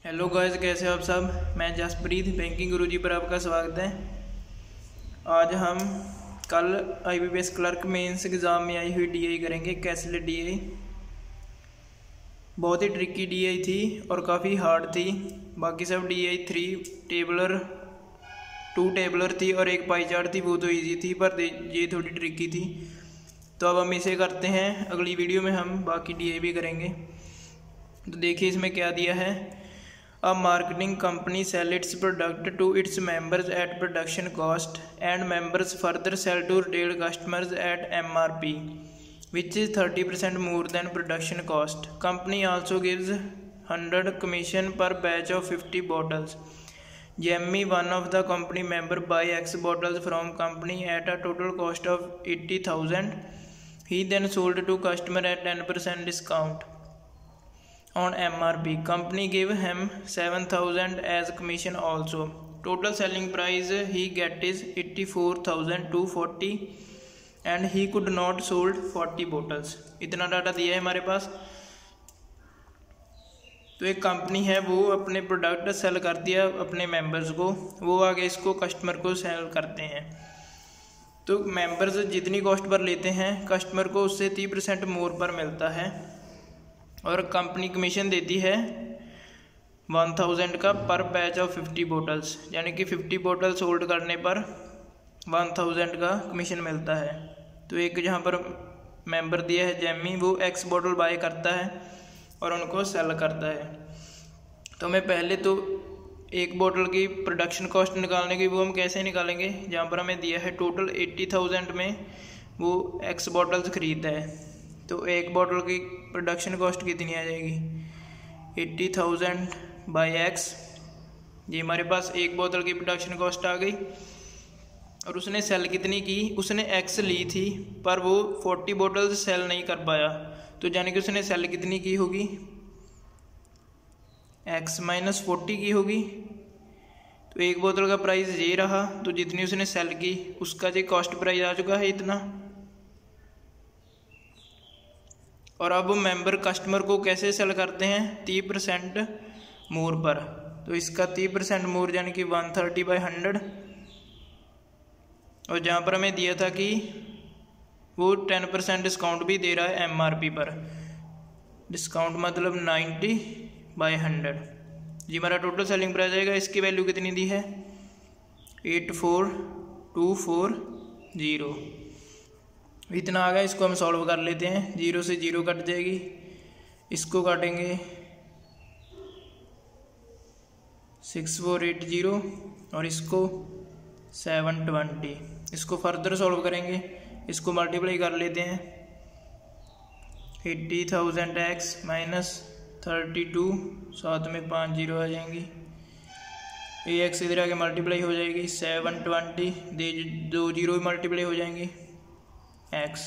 Hello guys, कैसे हो आप सब। मैं जसप्रीत बैंकिंग गुरुजी पर आपका स्वागत है। आज हम कल IBPS क्लर्क मेंस एग्ज़ाम में आई हुई DI करेंगे। कैसलेट DI बहुत ही ट्रिकी DI थी और काफ़ी हार्ड थी। बाकी सब DI 3 टेबलर 2 टेबलर थी और एक पाई चार्ट थी, वो तो इजी थी, पर ये थोड़ी ट्रिकी थी। तो अब हम इसे करते हैं। अगली वीडियो में हम बाकी DI भी करेंगे। तो देखिए इसमें क्या दिया है। A marketing company sell its product to its members at production cost and members further sell to retail customers at MRP, which is 30% more than production cost. Company also gives 100 commission per batch of 50 bottles. Jamie, one of the company member, buy X bottles from company at a total cost of 80,000. He then sold to customer at 10% discount on MRP. Company gave him 7,000 as commission also. Total selling price he get is 84,240 and he could not sold 40 bottles. इतना data दिया है हमारे पास। तो एक company है, वो अपने product cell करती है अपने मेंबर्स को, वो आगे इसको कस्टमर को सेल करते हैं। तो मेंबर्स जितनी कॉस्ट पर लेते हैं, कस्टमर को उससे 30% मोर पर मिलता है और कंपनी कमीशन देती है 1000 का पर बैच ऑफ 50 बोटल्स, यानी कि 50 बोतल सोल्ड करने पर 1000 का कमीशन मिलता है। तो एक जहाँ पर मेंबर दिया है जेमी, वो X बोतल बाय करता है और उनको सेल करता है। तो हमें पहले तो एक बोतल की प्रोडक्शन कॉस्ट निकालने की, वो हम कैसे निकालेंगे। जहाँ पर हमें दिया है टोटल 80,000 में वो X बोटल्स खरीदता है, तो एक बोतल की प्रोडक्शन कॉस्ट कितनी आ जाएगी 80,000 बाई X। ये हमारे पास एक बोतल की प्रोडक्शन कॉस्ट आ गई। और उसने सेल कितनी की, उसने X ली थी पर वो 40 बोतल्स सेल नहीं कर पाया, तो यानी कि उसने सेल कितनी की होगी, X - 40 की होगी। तो एक बोतल का प्राइस ये रहा, तो जितनी उसने सेल की उसका जो कॉस्ट प्राइस आ चुका है इतना। और अब मेंबर कस्टमर को कैसे सेल करते हैं, 30% मोर पर। तो इसका 30% मोर यानी कि 130/100। और जहाँ पर हमें दिया था कि वो 10% डिस्काउंट भी दे रहा है MRP पर। डिस्काउंट मतलब 90/100। जी हमारा टोटल सेलिंग प्राइस आएगा। इसकी वैल्यू कितनी दी है 84,240। इतना आ गया। इसको हम सॉल्व कर लेते हैं। 0 से 0 कट जाएगी, इसको काटेंगे 6480 और इसको 720। इसको फर्दर सॉल्व करेंगे, इसको मल्टीप्लाई कर लेते हैं। 80,000 X - 32, साथ में 5 0 आ जाएंगी। ये X इधर आके मल्टीप्लाई हो जाएगी 720, 2 0 मल्टीप्लाई हो जाएंगी X।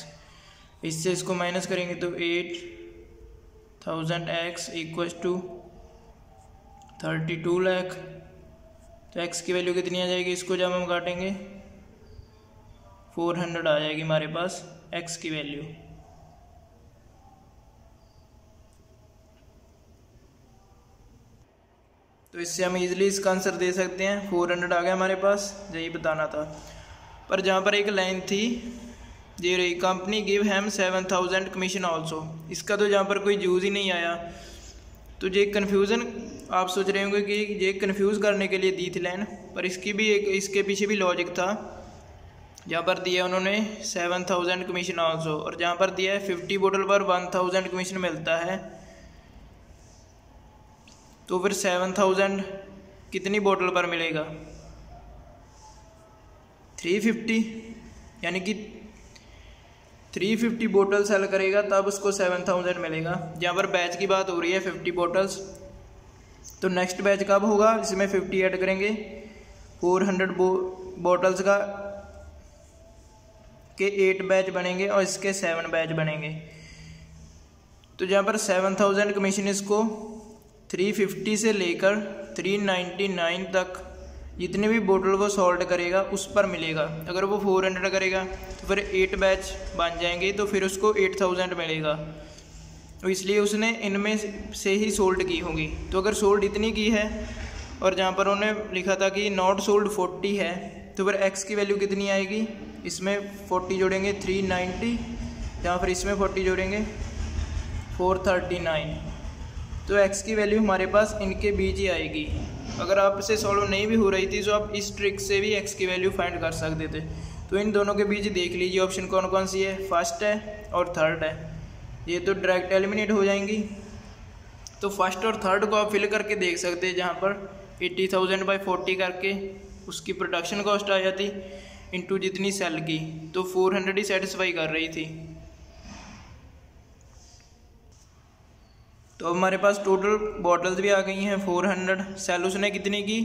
इससे इसको माइनस करेंगे तो 8,000 X = 32 लाख। तो X की वैल्यू कितनी आ जाएगी, इसको जब हम काटेंगे 400 आ जाएगी हमारे पास X की वैल्यू। तो इससे हम इजीली इसका आंसर दे सकते हैं। 400 आ गया हमारे पास, यही बताना था। पर जहाँ पर एक लाइन थी ये रही, कंपनी गिव हैम 7,000 कमीशन ऑल्सो। इसका तो जहाँ पर कोई यूज़ ही नहीं आया। तो ये कन्फ्यूज़न आप सोच रहे होंगे कि ये कन्फ्यूज़ करने के लिए दी थी लाइन, पर इसकी भी एक, इसके पीछे भी लॉजिक था। जहाँ पर दिया उन्होंने 7,000 कमीशन ऑल्सो, और जहाँ पर दिया है 50 बोतल पर 1000 कमीशन मिलता है, तो फिर 7,000 कितनी बोतल पर मिलेगा 350, यानी कि 350 बोतल सेल करेगा तब उसको 7,000 मिलेगा। जहाँ पर बैच की बात हो रही है 50 बोतल्स, तो नेक्स्ट बैच कब होगा, इसमें 50 ऐड करेंगे। 400 बोतल्स का के 8 बैच बनेंगे और इसके 7 बैच बनेंगे। तो जहाँ पर 7,000 कमीशन इसको 350 से लेकर 399 तक जितने भी बोतल वो सोल्ड करेगा उस पर मिलेगा। अगर वो 400 करेगा तो फिर 8 बैच बन जाएंगे, तो फिर उसको 8,000 मिलेगा। तो इसलिए उसने इनमें से ही सोल्ड की होगी। तो अगर सोल्ड इतनी की है और जहाँ पर उन्होंने लिखा था कि नॉट सोल्ड 40 है, तो फिर एक्स की वैल्यू कितनी आएगी, इसमें 40 जोड़ेंगे 390, जहाँ पर इसमें 40 जोड़ेंगे 439। तो एक्स की वैल्यू हमारे पास इनके बीच ही आएगी। अगर आपसे सॉल्व नहीं भी हो रही थी तो आप इस ट्रिक से भी एक्स की वैल्यू फाइंड कर सकते थे। तो इन दोनों के बीच देख लीजिए ऑप्शन कौन कौन सी है, फर्स्ट है और थर्ड है, ये तो डायरेक्ट एलिमिनेट हो जाएंगी। तो फर्स्ट और थर्ड को आप फिल करके देख सकते हैं, जहाँ पर 80,000/40 करके उसकी प्रोडक्शन कॉस्ट आ जाती इंटू जितनी सेल की, तो 400 ही सेटिस्फाई कर रही थी। तो हमारे पास टोटल बॉटल्स भी आ गई हैं 400। सेल उसने कितनी की,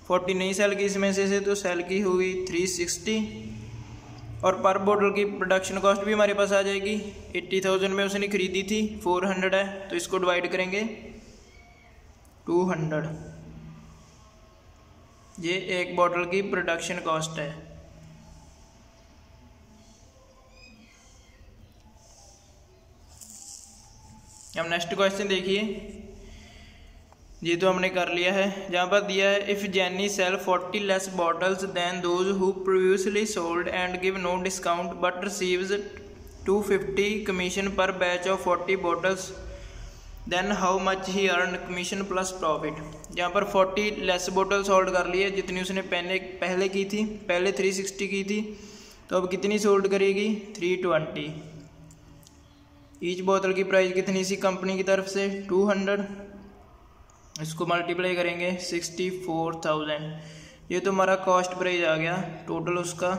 40 नहीं सेल की इसमें से, तो सेल की हुई 360। और पर बॉटल की प्रोडक्शन कॉस्ट भी हमारे पास आ जाएगी। 80,000 में उसने खरीदी थी, 400 है, तो इसको डिवाइड करेंगे 200। ये एक बॉटल की प्रोडक्शन कॉस्ट है। अब नेक्स्ट क्वेश्चन देखिए, ये तो हमने कर लिया है। जहाँ पर दिया है if Jenny sell 40 less bottles than those who previously sold and give no discount but receives 250 commission per batch of 40 bottles then how much he earn commission plus profit. जहाँ पर 40 लेस बॉटल सोल्ड कर ली है जितनी उसने पहले की थी, पहले 360 की थी, तो अब कितनी सोल्ड करेगी, 320। ईच बोतल की प्राइस कितनी सी कंपनी की तरफ से, 200। इसको मल्टीप्लाई करेंगे 64,000। ये तो हमारा कॉस्ट प्राइस आ गया टोटल उसका।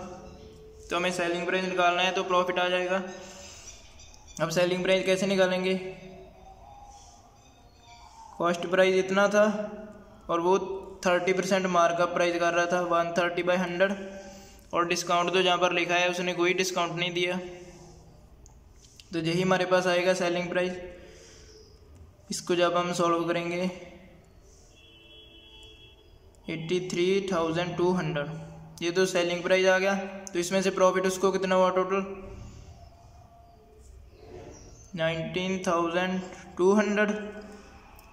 तो हमें सेलिंग प्राइस निकालना है, तो प्रॉफिट आ जाएगा। अब सेलिंग प्राइस कैसे निकालेंगे, कॉस्ट प्राइस इतना था और वो 30% मार्कअप प्राइस कर रहा था 130/100, और डिस्काउंट तो जहाँ पर लिखा है उसने कोई डिस्काउंट नहीं दिया, तो यही हमारे पास आएगा सेलिंग प्राइस। इसको जब हम सॉल्व करेंगे 83,200, ये तो सेलिंग प्राइस आ गया। तो इसमें से प्रॉफिट उसको कितना हुआ, टोटल 19,200।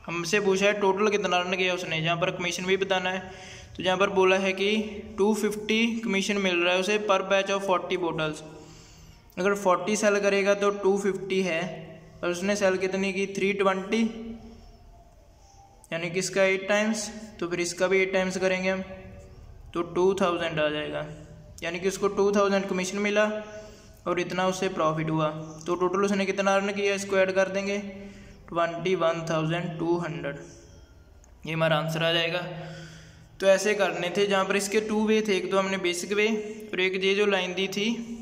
हमसे पूछा है टोटल कितना अर्न किया उसने, जहाँ पर कमीशन भी बताना है। तो जहाँ पर बोला है कि 250 कमीशन मिल रहा है उसे पर बैच ऑफ 40 बॉटल्स। अगर 40 सेल करेगा तो 250 है, और उसने सेल कितनी की, 320, यानी कि इसका 8 टाइम्स, तो फिर इसका भी 8 टाइम्स करेंगे हम, तो 2000 आ जाएगा। यानी कि उसको 2000 कमीशन मिला और इतना उससे प्रॉफिट हुआ। तो टोटल उसने कितना अर्न किया, इसको ऐड कर देंगे 21,200। ये हमारा आंसर आ जाएगा। तो ऐसे करने थे, जहाँ पर इसके 2 वे थे, एक तो हमने बेसिक वे और एक ये जो लाइन दी थी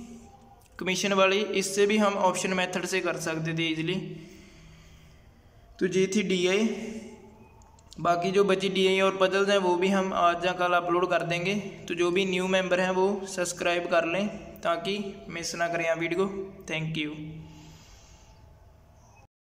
कमीशन वाली, इससे भी हम ऑप्शन मेथड से कर सकते थे इजीली। तो ये थी DI। बाकी जो बची DI और पजल्स हैं वो भी हम आज या कल अपलोड कर देंगे। तो जो भी न्यू मेंबर हैं वो सब्सक्राइब कर लें ताकि मिस ना करें वीडियो को। Thank you.